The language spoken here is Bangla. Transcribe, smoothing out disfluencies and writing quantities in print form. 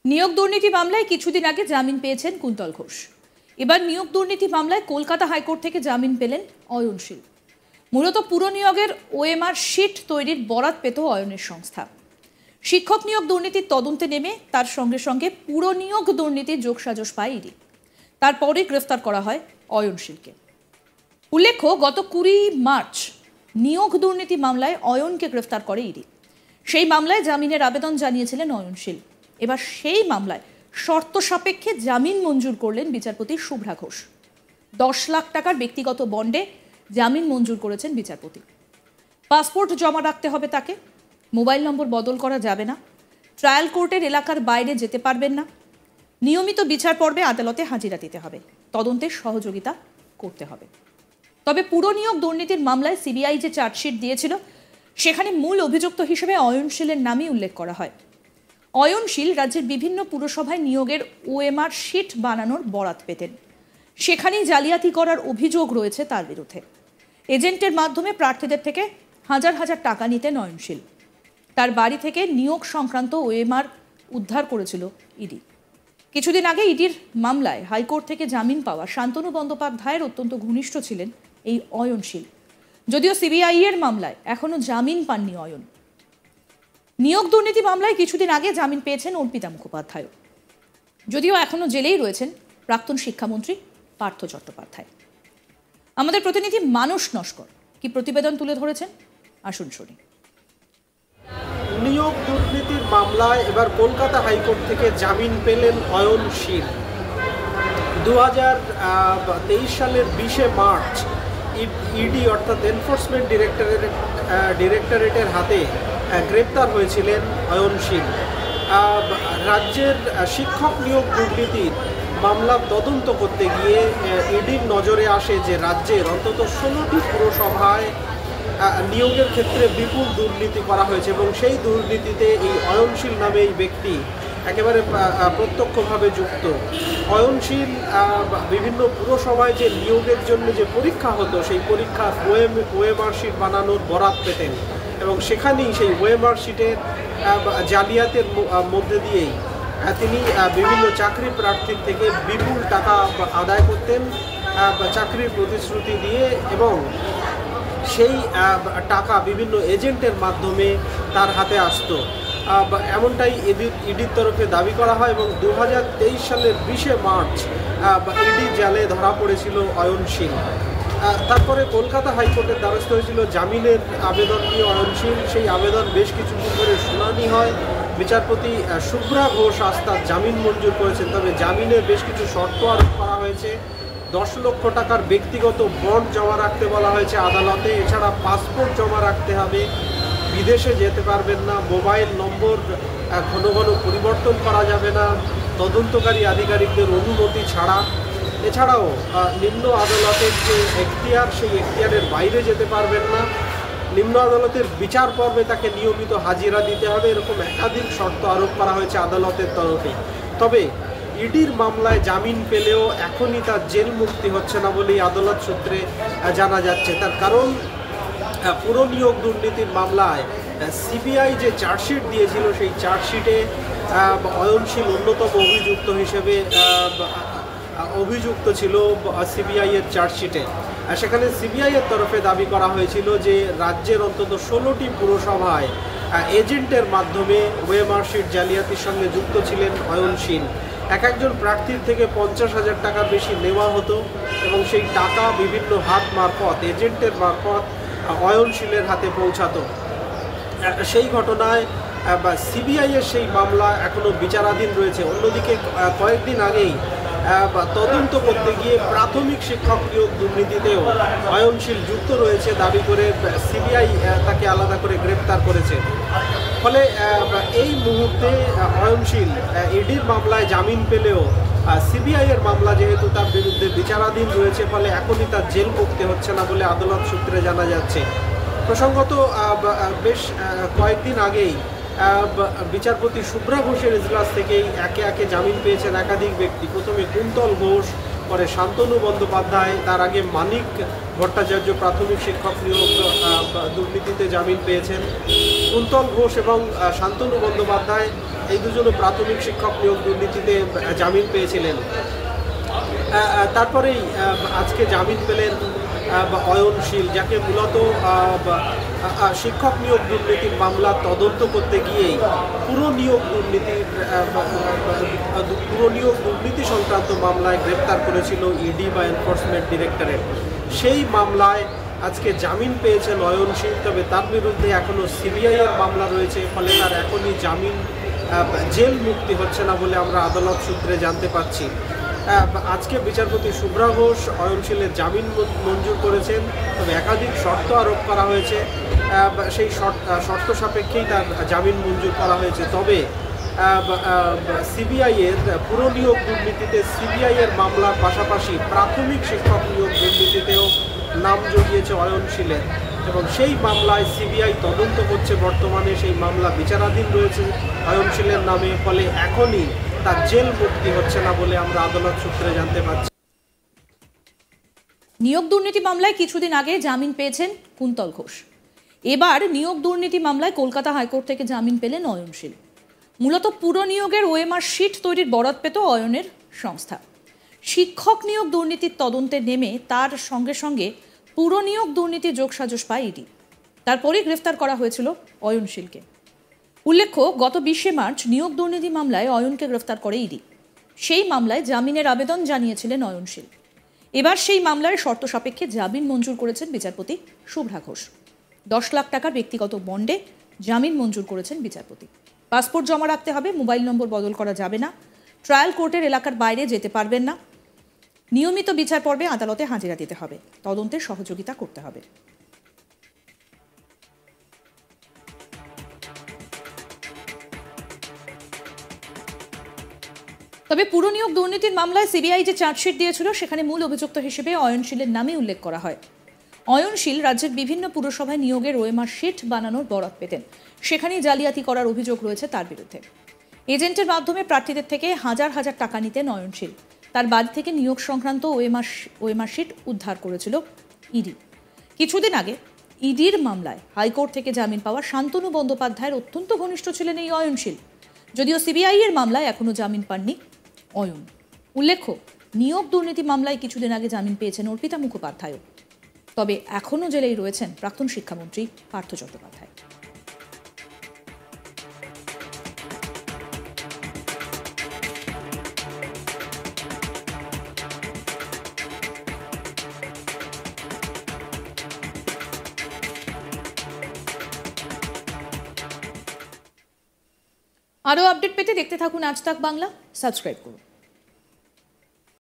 নিয়োগ দুর্নীতি মামলায় কিছুদিন আগে জামিন পেয়েছেন কুন্তল ঘোষ। এবার নিয়োগ দুর্নীতি মামলায় কলকাতা হাইকোর্ট থেকে জামিন পেলেন অয়ন শীল। মূলত পুর নিয়োগের ওএমআর শিট তৈরির বরাত পেত অয়নের সংস্থা। শিক্ষক নিয়োগ দুর্নীতির তদন্তে নেমে তার সঙ্গে সঙ্গে পুর নিয়োগ দুর্নীতির যোগসাজশ পায় ইডি। তারপরে গ্রেফতার করা হয় অয়ন শীলকে। উল্লেখ্য, গত 20 মার্চ নিয়োগ দুর্নীতি মামলায় অয়নকে গ্রেফতার করে ইডি। সেই মামলায় জামিনের আবেদন জানিয়েছিলেন অয়ন শীল। এবার সেই মামলায় শর্ত সাপেক্ষে জামিন মঞ্জুর করলেন বিচারপতি শুভ্রা ঘোষ। 10 লাখ টাকার ব্যক্তিগত বন্ডে জামিন মঞ্জুর করেছেন বিচারপতি। পাসপোর্ট জমা রাখতে হবে তাকে, মোবাইল নম্বর বদল করা যাবে না, ট্রায়াল কোর্টের এলাকার বাইরে যেতে পারবেন না, নিয়মিত বিচার পর্বে আদালতে হাজিরা দিতে হবে, তদন্তের সহযোগিতা করতে হবে। তবে পুর নিয়োগ দুর্নীতির মামলায় সিবিআই যে চার্জশিট দিয়েছিল সেখানে মূল অভিযুক্ত হিসেবে অয়ন শীলের নামই উল্লেখ করা হয়। অয়ন শীল রাজ্যের বিভিন্ন পুরসভায় নিয়োগের ওএমআর শিট বানানোর বরাত পেতেন। সেখানেই জালিয়াতি করার অভিযোগ রয়েছে তার বিরুদ্ধে। এজেন্টের মাধ্যমে প্রার্থীদের থেকে হাজার হাজার টাকা নিতেন অয়ন শীল। তার বাড়ি থেকে নিয়োগ সংক্রান্ত ওএমআর উদ্ধার করেছিল ইডি। কিছুদিন আগে ইডির মামলায় হাইকোর্ট থেকে জামিন পাওয়া শান্তনু বন্দ্যোপাধ্যায়ের অত্যন্ত ঘনিষ্ঠ ছিলেন এই অয়ন শীল। যদিও সিবিআই এর মামলায় এখনো জামিন পাননি অয়ন। নিয়োগ দুর্নীতি মামলায় কিছুদিন আগে জামিন পেয়েছেন অর্পিতা মুখোপাধ্যায়। যদিও এখনো জেলেই রয়েছেন প্রাক্তন শিক্ষামন্ত্রী পার্থ চট্টোপাধ্যায়। আমাদের প্রতিনিধি মানস নস্কর কি প্রতিবেদন তুলে ধরেছেন, আসুন শুনি। নিয়োগ দুর্নীতির মামলায় এবার কলকাতা হাইকোর্ট থেকে জামিন পেলেন অয়ন শীল। 2023 সালের 20 মার্চ ইডি অর্থাৎ এনফোর্সমেন্ট ডিরেক্টরেটের হাতে গ্রেপ্তার হয়েছিলেন অয়ন শীল। রাজ্যের শিক্ষক নিয়োগ দুর্নীতির মামলা তদন্ত করতে গিয়ে ইডির নজরে আসে যে রাজ্যের অন্তত 16টি পুরসভায় নিয়োগের ক্ষেত্রে বিপুল দুর্নীতি করা হয়েছে এবং সেই দুর্নীতিতে এই অয়ন শীল নামে এই ব্যক্তি একেবারে প্রত্যক্ষভাবে যুক্ত। অয়ন শীল বিভিন্ন পুরসভায় যে নিয়োগের জন্য যে পরীক্ষা হতো সেই পরীক্ষা ওএমআর শিট বানানোর বরাত পেতেন এবং সেখানেই সেই ওএমআর শিটের জালিয়াতের মধ্যে দিয়েই তিনি বিভিন্ন চাকরি প্রার্থীর থেকে বিপুল টাকা আদায় করতেন চাকরির প্রতিশ্রুতি দিয়ে, এবং সেই টাকা বিভিন্ন এজেন্টের মাধ্যমে তার হাতে আসতো, এমনটাই ইডির তরফে দাবি করা হয়। এবং 2023 সালের 20 মার্চ ইডি জালে ধরা পড়েছিল অয়ন শীল। তারপরে কলকাতা হাইকোর্টের দ্বারস্থ হয়েছিল জামিনের আবেদন নিয়ে অয়ন শীল। সেই আবেদন বেশ কিছুদিন ধরে শুনানি হয়। বিচারপতি শুভ্রা ঘোষ আস্তার জামিন মঞ্জুর করেছেন। তবে জামিনের বেশ কিছু শর্ত আরোপ করা হয়েছে। 10 লক্ষ টাকার ব্যক্তিগত বন্ড জমা রাখতে বলা হয়েছে আদালতে। এছাড়া পাসপোর্ট জমা রাখতে হবে, বিদেশে যেতে পারবেন না, মোবাইল নম্বর ঘন ঘন পরিবর্তন করা যাবে না তদন্তকারী আধিকারিকদের অনুমতি ছাড়া। এছাড়াও নিম্ন আদালতের যে এখতিয়ার সেই এখতিয়ারের বাইরে যেতে পারবেন না, নিম্ন আদালতের বিচার পর্বে তাকে নিয়মিত হাজিরা দিতে হবে, এরকম একাধিক শর্ত আরোপ করা হয়েছে আদালতের তরফে। তবে ইডির মামলায় জামিন পেলেও এখনই তার জেল মুক্তি হচ্ছে না বলেই আদালত সূত্রে জানা যাচ্ছে। তার কারণ পুর নিয়োগ দুর্নীতির মামলায় সিবিআই যে চার্জশিট দিয়েছিল সেই চার্জশিটে অয়ন শীল অন্যতম অভিযুক্ত হিসেবে অভিযুক্ত ছিল সিবিআই এর চার্জশিটে। সেখানে সিবিআই এর তরফে দাবি করা হয়েছিল যে রাজ্যের অন্তত 16টি পুরসভায় এজেন্টের মাধ্যমে ওএমআর শিট জালিয়াতির সঙ্গে যুক্ত ছিলেন অয়ন শীল। একজন প্রার্থীর থেকে 50,000 টাকার বেশি নেওয়া হতো এবং সেই টাকা বিভিন্ন হাত মারফত এজেন্টের মারফত অয়ন শীলের হাতে পৌঁছাতো। সেই ঘটনায় সিবিআই এর সেই মামলা এখনও বিচারাধীন রয়েছে। অন্যদিকে কয়েকদিন আগেই তদন্ত করতে গিয়ে প্রাথমিক শিক্ষক নিয়োগ দুর্নীতিতেও অয়ন শীল যুক্ত রয়েছে দাবি করে সিবিআই তাকে আলাদা করে গ্রেপ্তার করেছে। ফলে এই মুহূর্তে অয়ন শীল ইডির মামলায় জামিন পেলেও সিবিআই এর মামলা যেহেতু তার বিরুদ্ধে বিচারাধীন রয়েছে, ফলে এখনই তার জেল মুক্তি হচ্ছে না বলে আদালত সূত্রে জানা যাচ্ছে। প্রসঙ্গত বেশ কয়েকদিন আগেই বিচারপতি শুভ্রা ঘোষের ইজলাস থেকেই একে একে জামিন পেয়েছেন একাধিক ব্যক্তি। প্রথমে কুন্তল ঘোষ, পরে শান্তনু বন্দ্যোপাধ্যায়, তার আগে মানিক ভট্টাচার্য প্রাথমিক শিক্ষক নিয়োগ দুর্নীতিতে জামিন পেয়েছেন। কুন্তল ঘোষ এবং শান্তনু বন্দ্যোপাধ্যায় এই দুজনও প্রাথমিক শিক্ষক নিয়োগ দুর্নীতিতে জামিন পেয়েছিলেন। তারপরেই আজকে জামিন পেলেন অয়নশীল, যাকে মূলত শিক্ষক নিয়োগ দুর্নীতির মামলা তদন্ত করতে গিয়েই পুরো নিয়োগ দুর্নীতি সংক্রান্ত মামলায় গ্রেপ্তার করেছিল ইডি বা এনফোর্সমেন্ট ডিরেক্টরেট। সেই মামলায় আজকে জামিন পেয়েছেন অয়নশীল, তবে তার বিরুদ্ধে এখনও সিবিআইয়ের মামলা রয়েছে, ফলে তার এখনই জামিন জেল মুক্তি হচ্ছে না বলে আমরা আদালত সূত্রে জানতে পারছি। আজকে বিচারপতি শুভ্রা ঘোষ অয়নশীলের জামিন মঞ্জুর করেছেন, তবে একাধিক শর্ত আরোপ করা হয়েছে। সেই শর্ত সাপেক্ষেই তার জামিন মঞ্জুর করা হয়েছে। তবে সিবিআইয়ের পুরো নিয়োগ দুর্নীতিতে সিবিআইয়ের মামলার পাশাপাশি প্রাথমিক শিক্ষক নিয়োগ দুর্নীতিতেও নাম জড়িয়েছে অয়নশীলের, এবং সেই মামলায় সিবিআই তদন্ত করছে। বর্তমানে সেই মামলা বিচারাধীন রয়েছে অয়নশীলের নামে, ফলে এখনই তার জেল মুক্তি হচ্ছে না বলে আমরা আদালত সূত্রে জানতে পারছি। নিয়োগ দুর্নীতি মামলায় কিছুদিন আগে জামিন পেয়েছেন কুন্তল ঘোষ। এবার নিয়োগ দুর্নীতি মামলায় কলকাতা হাইকোর্ট থেকে জামিন পেলেন অয়নশীল। মূলত পুরো নিয়োগের ওএমআর শিট তৈরির বরাত পেত অয়নের সংস্থা। শিক্ষক নিয়োগ দুর্নীতির তদন্তে নেমে তার সঙ্গে সঙ্গে পুরো নিয়োগ দুর্নীতি যোগসাজশ পায় ইডি। তারপরেই গ্রেফতার করা হয়েছিল অয়নশীলকে। উল্লেখ্য, গত 20 মার্চ নিয়োগ দুর্নীতি মামলায় অয়নকে গ্রেফতার করে ইডি। সেই মামলায় জামিনের আবেদন জানিয়েছিলেন অয়নশীল। এবার সেই মামলার শর্ত সাপেক্ষে জামিন মঞ্জুর করেছেন বিচারপতি শুভ্রা ঘোষ। 10 লাখ টাকার ব্যক্তিগত বন্ডে জামিন মঞ্জুর করেছেন বিচারপতি। পাসপোর্ট জমা রাখতে হবে, মোবাইল নম্বর বদল করা যাবে না, ট্রায়াল কোর্টের এলাকার বাইরে যেতে পারবেন না, নিয়মিত বিচার পর্বে আদালতে হাজিরা দিতে হবে, তদন্তে সহযোগিতা করতে হবে। তবে পুরো নিয়োগ দুর্নীতির মামলায় সিবিআই যে চার্জশিট দিয়েছিল সেখানে মূল অভিযুক্ত হিসেবে অয়নশীলের নামে উল্লেখ করা হয়। অয়নশীল রাজ্যের বিভিন্ন পুরসভায় নিয়োগের ওএমআর শিট বানানোর বরাত পেতেন, সেখানেই জালিয়াতি করার অভিযোগ রয়েছে তার বিরুদ্ধে। এজেন্টের মাধ্যমে প্রার্থীদের থেকে হাজার হাজার টাকা নিতেন অয়নশীল। তার বাড়ি থেকে নিয়োগ সংক্রান্ত ওএমআর শিট উদ্ধার করেছিল ইডি। কিছুদিন আগে ইডির মামলায় হাইকোর্ট থেকে জামিন পাওয়া শান্তনু বন্দ্যোপাধ্যায়ের অত্যন্ত ঘনিষ্ঠ ছিলেন এই অয়নশীল। যদিও সিবিআই এর মামলায় এখনো জামিন পাননি অয়ন। উল্লেখ্য, নিয়োগ দুর্নীতি মামলায় কিছুদিন আগে জামিন পেয়েছেন অর্পিতা মুখোপাধ্যায়ও। তবে এখনও জেলেই রয়েছেন প্রাক্তন শিক্ষামন্ত্রী পার্থ চট্টোপাধ্যায়। আরও আপডেট পেতে দেখতে থাকুন আজ তাক বাংলা, সাবস্ক্রাইব করুন।